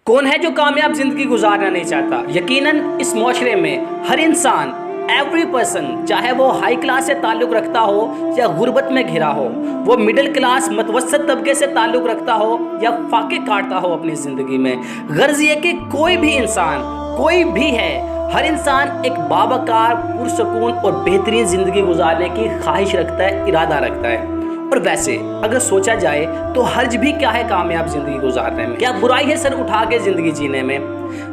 कौन है जो कामयाब जिंदगी गुजारना नहीं चाहता। यकीनन इस माशरे में हर इंसान, एवरी पर्सन, चाहे वो हाई क्लास से ताल्लुक़ रखता हो या गुर्बत में घिरा हो, वो मिडिल क्लास मतवसत तबके से ताल्लुक़ रखता हो या फाके काटता हो अपनी ज़िंदगी में, गर्ज ये कि कोई भी इंसान, कोई भी है, हर इंसान एक बावकार, पुरसकून और बेहतरीन ज़िंदगी गुजारने की ख्वाहिश रखता है, इरादा रखता है। और वैसे अगर सोचा जाए तो हर्ज भी क्या है कामयाब ज़िंदगी गुजारने में, क्या बुराई है सर उठा के ज़िंदगी जीने में।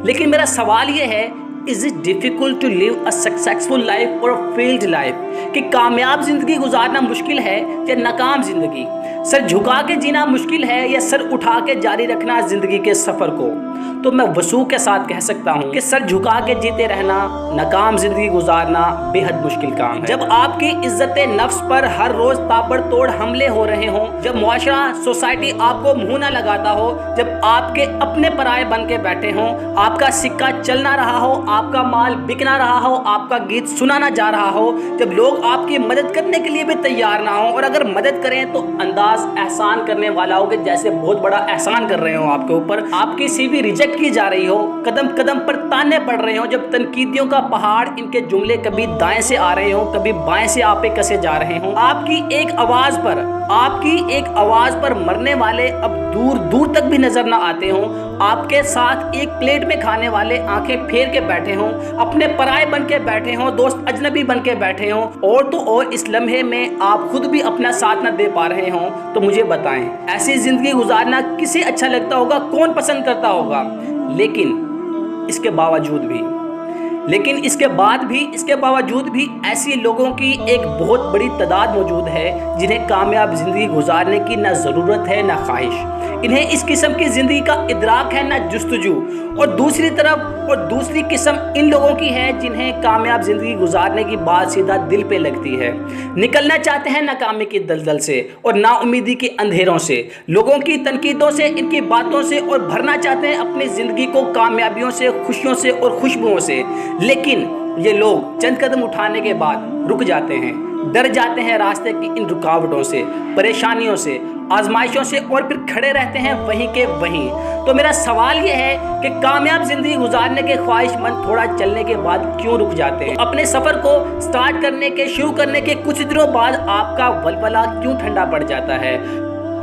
लेकिन मेरा सवाल ये है, is it difficult to live a successful life और अ फेल्ड लाइफ, कि कामयाब ज़िंदगी गुजारना मुश्किल है या नाकाम ज़िंदगी, सर झुका के जीना मुश्किल है या सर उठा के जारी रखना ज़िंदगी के सफ़र को। तो मैं वसूख के साथ कह सकता हूँ कि सर झुका के जीते रहना, नाकाम ज़िंदगी गुजारना बेहद मुश्किल काम है। जब आपकी इज्जत नफ्स पर हर रोज़ ताबड़तोड़ हमले हो रहे हों, जब मुआशरा, सोसाइटी आपको मुँह ना लगाता हो, जब आपके अपने पराये बन के बैठे हों, आपका सिक्का चल ना रहा हो, आपका माल बिक ना रहा हो, आपका गीत सुना ना जा रहा हो, जब लोग आपकी मदद करने के लिए भी तैयार ना हो, और अगर मदद करें तो अंदाज एहसान करने वाला हो कि जैसे बहुत बड़ा एहसान कर रहे हो आपके ऊपर, आपकी सीवी रिजेक्ट की जा रही हो, कदम कदम पर ताने पड़ रहे हो, जब तनकीदियों का पहाड़, इनके जुमले कभी दाएं से आ रहे हो, कभी बाएं से आप पे कसे जा रहे हो, आपकी एक आवाज पर मरने वाले अब दूर दूर तक भी नजर ना आते हो, आपके साथ एक प्लेट में खाने वाले आंखें फेर के बैठे हों, अपने पराये बन के बैठे हों, दोस्त अजनबी बन के बैठे हों, और तो और इस लम्हे में आप खुद भी अपना साथ ना दे पा रहे हों, तो मुझे बताएं, ऐसी जिंदगी गुजारना किसे अच्छा लगता होगा, कौन पसंद करता होगा। लेकिन इसके बावजूद भी ऐसी लोगों की एक बहुत बड़ी तादाद मौजूद है जिन्हें कामयाब ज़िंदगी गुजारने की ना ज़रूरत है ना ख्वाहिश, इन्हें इस किस्म की ज़िंदगी का इदराक है ना जुस्तजू। और दूसरी किस्म इन लोगों की है जिन्हें कामयाब ज़िंदगी गुजारने की बात सीधा दिल पे लगती है, निकलना चाहते हैं नाकामी की दलदल से और नाउमीदी के अंधेरों से, लोगों की तनकीदों से, इनकी बातों से, और भरना चाहते हैं अपनी ज़िंदगी को कामयाबियों से, खुशियों से और खुशबुओं से। लेकिन ये लोग चंद कदम उठाने के बाद रुक जाते हैं, डर जाते हैं रास्ते की इन रुकावटों से, परेशानियों से, आजमाइशों से, और फिर खड़े रहते हैं वहीं के वहीं। तो मेरा सवाल ये है कि कामयाब ज़िंदगी गुजारने के ख्वाहिशमंद थोड़ा चलने के बाद क्यों रुक जाते हैं? अपने सफ़र को शुरू करने के कुछ दिनों बाद आपका वलवला क्यों ठंडा पड़ जाता है?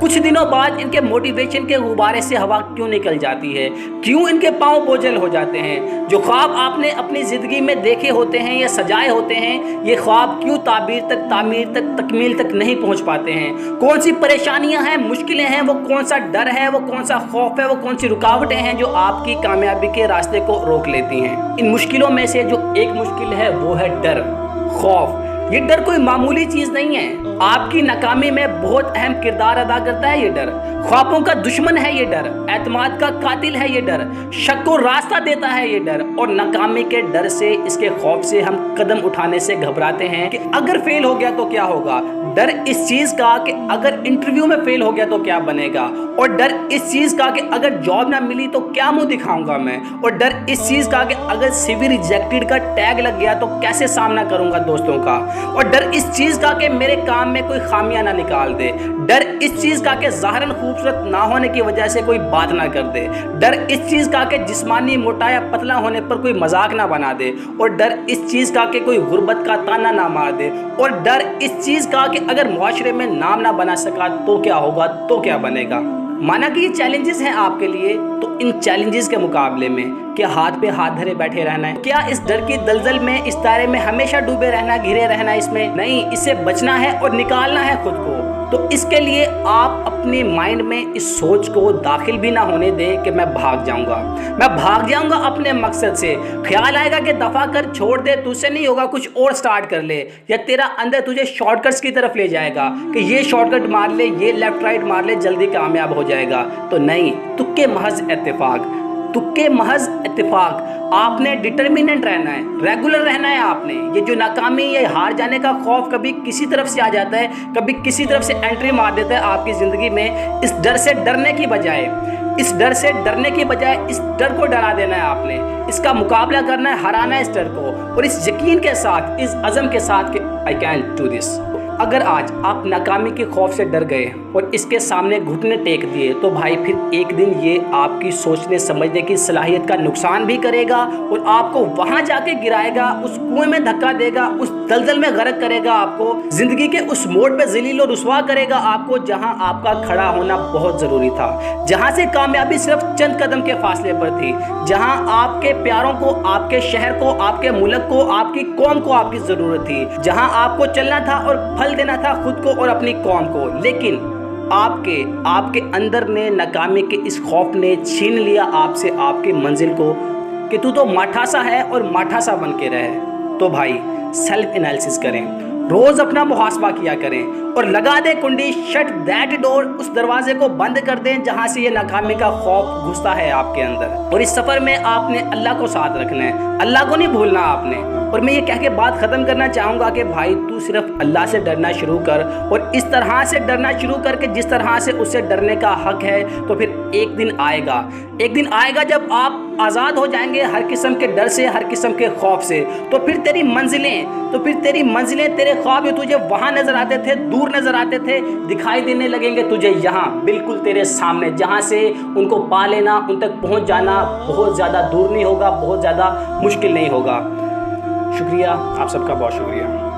कुछ दिनों बाद इनके मोटिवेशन के गुब्बारे से हवा क्यों निकल जाती है? क्यों इनके पांव बोझल हो जाते हैं? जो ख्वाब आपने अपनी ज़िंदगी में देखे होते हैं या सजाए होते हैं, ये ख्वाब क्यों तामीर तक तकमील तक नहीं पहुंच पाते हैं? कौन सी परेशानियां हैं, मुश्किलें हैं, वो कौन सा डर है, वो कौन सा खौफ है, वो कौन सी रुकावटें हैं जो आपकी कामयाबी के रास्ते को रोक लेती हैं? इन मुश्किलों में से जो एक मुश्किल है वो है डर, खौफ। ये डर कोई मामूली चीज़ नहीं है, आपकी नाकामी में बहुत अहम किरदार अदा करता है ये डर। ख्वाबों का दुश्मन है ये डर, एतमाद का कातिल है ये डर, शक को रास्ता देता है ये डर, और नाकामी के डर से, इसके खौफ से हम कदम उठाने से घबराते हैं कि अगर फेल हो गया तो क्या होगा, डर इस चीज़ का कि अगर इंटरव्यू में फेल हो गया तो क्या बनेगा, और डर इस चीज़ का कि अगर जॉब ना मिली तो क्या मुंह दिखाऊंगा मैं, और डर इस चीज़ का कि अगर सीवी रिजेक्टेड का टैग लग गया तो कैसे सामना करूंगा दोस्तों का, और डर इस चीज़ का कि मेरे काम में कोई खामियां ना निकाल दे, डर इस चीज़ का कि ज़ाहिरन खूबसूरत ना होने की वजह से कोई बात ना कर दे, डर इस चीज़ का कि जिस्मानी मोटा या पतला होने पर कोई मजाक ना बना दे, और डर इस चीज़ का कि कोई गुर्बत का ताना ना मार दे, और डर इस चीज़ का कि अगर मुआशरे में नाम ना बना सका तो क्या होगा, तो क्या बनेगा। माना कि ये चैलेंजेस हैं आपके लिए, तो इन चैलेंजेस के मुकाबले में क्या हाथ पे हाथ धरे बैठे रहना है? क्या इस डर की दलदल में, इस तारे में हमेशा डूबे रहना, घिरे रहना इसमें? नहीं, इससे बचना है और निकालना है खुद को। तो इसके लिए आप अपने माइंड में इस सोच को दाखिल भी ना होने दें कि मैं भाग जाऊंगा अपने मकसद से। ख्याल आएगा कि दफा कर, छोड़ दे, तुझसे नहीं होगा, कुछ और स्टार्ट कर ले, या तेरा अंदर तुझे शॉर्टकट्स की तरफ ले जाएगा कि ये शॉर्टकट मार ले, ये लेफ्ट राइट मार ले, जल्दी कामयाब हो जाएगा। तो नहीं, तुक्के महज इत्तेफाक। आपने डिटर्मिनेंट रहना है, रेगुलर रहना है आपने। ये जो नाकामी या हार जाने का खौफ कभी किसी तरफ से आ जाता है, कभी किसी तरफ से एंट्री मार देता है आपकी ज़िंदगी में, इस डर से डरने की बजाय इस डर को डरा देना है आपने। इसका मुकाबला करना है, हराना है इस डर को, और इस यकीन के साथ, इस अज़म के साथ कि आई कैन डू दिस। अगर आज आप नाकामी के खौफ से डर गए और इसके सामने घुटने टेक दिए तो भाई फिर एक दिन ये आपकी सोचने समझने की सलाहियत का नुकसान भी करेगा और आपको वहां जाके गिराएगा, उस कुएं में धक्का देगा, उस दलदल में गर्क करेगा, आपको जिंदगी के उस मोड़ पे ज़लील और रुस्वा करेगा आपको, जहां आपका खड़ा होना बहुत ज़रूरी था, जहां से कामयाबी सिर्फ चंद कदम के फासले पर थी, जहां आपके प्यारों को, आपके शहर को, आपके मुल्क को, आपकी कौम को आपकी ज़रूरत थी, जहां आपको चलना था और फल देना था खुद को और अपनी कौम को। लेकिन आपके अंदर ने नाकामी के इस खौफ ने छीन लिया आपसे आपकी मंजिल को कि तू तो माठा सा है और माठा सा बन के रहे। तो भाई सेल्फ एनालिसिस करें, रोज अपना मुहासबा किया करें और लगा दे कुंडी, शट दैट डोर, उस दरवाजे को बंद कर दें जहां से ये नाकामी का खौफ घुसता है आपके अंदर। और इस सफर में आपने अल्लाह को साथ रखना है, अल्लाह को नहीं भूलना आपने। और मैं ये कह के बात ख़त्म करना चाहूँगा कि भाई तू सिर्फ अल्लाह से डरना शुरू कर और इस तरह से डरना शुरू करके जिस तरह से उससे डरने का हक है, तो फिर एक दिन आएगा जब आप आज़ाद हो जाएंगे हर किस्म के डर से, हर किस्म के खौफ से। तो फिर तेरी मंजिलें, तेरे ख्वाब जो तुझे वहाँ नज़र आते थे, दूर नज़र आते थे, दिखाई देने लगेंगे तुझे यहाँ बिल्कुल तेरे सामने, जहाँ से उनको पा लेना, उन तक पहुँच जाना बहुत ज़्यादा दूर नहीं होगा, बहुत ज़्यादा मुश्किल नहीं होगा। शुक्रिया, आप सबका बहुत शुक्रिया।